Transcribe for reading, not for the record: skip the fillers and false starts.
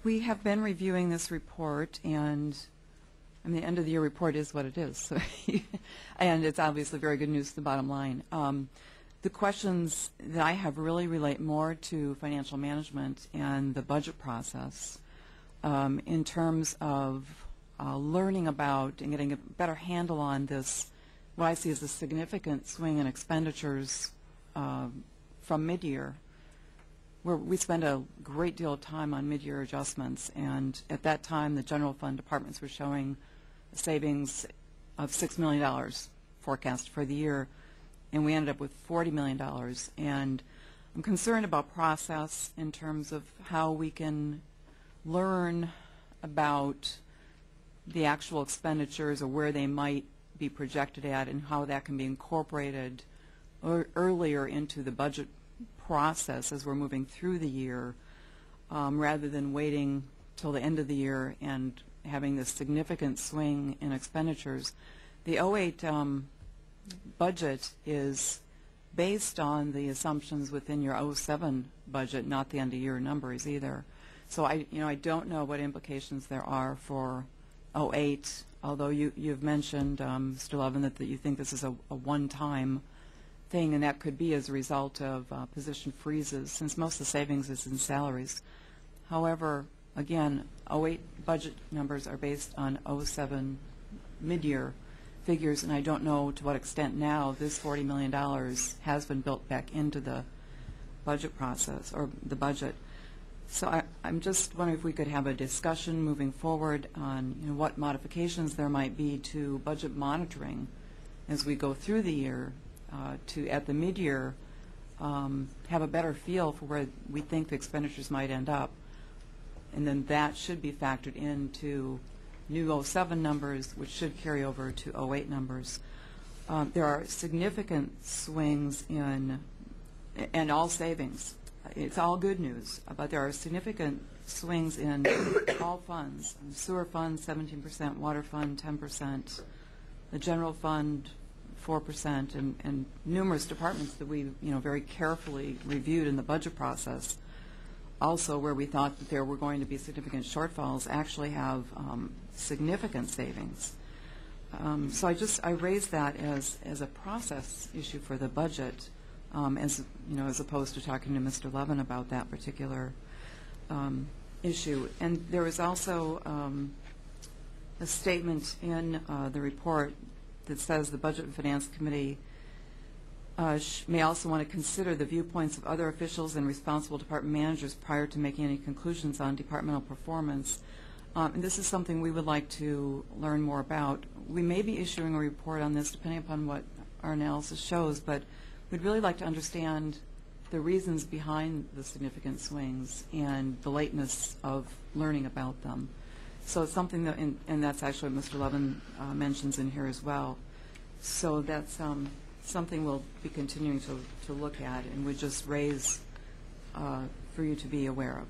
We have been reviewing this report, and the end of the year report is what it is. So and it's obviously very good news to the bottom line. The questions that I have really relate more to financial management and the budget process in terms of learning about and getting a better handle on this, what I see as a significant swing in expenditures from mid-year, where we spend a great deal of time on mid-year adjustments, and at that time the general fund departments were showing a savings of $6 million forecast for the year, and we ended up with $40 million. And I'm concerned about process in terms of how we can learn about the actual expenditures or where they might be projected at and how that can be incorporated earlier into the budget process as we're moving through the year, rather than waiting till the end of the year and having this significant swing in expenditures. The '08 budget is based on the assumptions within your '07 budget, not the end-of-year numbers either. So I don't know what implications there are for '08, although you've mentioned, Mr. Levin, that you think this is a one-time thing, and that could be as a result of position freezes, since most of the savings is in salaries. However, again, '08 budget numbers are based on '07 mid-year figures, and I don't know to what extent now this $40 million has been built back into the budget process or the budget. So I'm just wondering if we could have a discussion moving forward on what modifications there might be to budget monitoring as we go through the year, to at the mid-year have a better feel for where we think the expenditures might end up, and then that should be factored into new '07 numbers, which should carry over to '08 numbers. There are significant swings in, and all savings. It's all good news, but there are significant swings in all funds. Sewer fund 17%, water fund 10%, the general fund 4%, and numerous departments that we very carefully reviewed in the budget process, also where we thought that there were going to be significant shortfalls, actually have significant savings. So I raised that as a process issue for the budget, as opposed to talking to Mr. Levin about that particular issue. And there was also a statement in the report that says the Budget and Finance Committee may also want to consider the viewpoints of other officials and responsible department managers prior to making any conclusions on departmental performance. And this is something we would like to learn more about. We may be issuing a report on this depending upon what our analysis shows, but we'd really like to understand the reasons behind the significant swings and the lateness of learning about them. So it's something that, and that's actually what Mr. Levin mentions in here as well. So that's something we'll be continuing to look at, and we just raise for you to be aware of.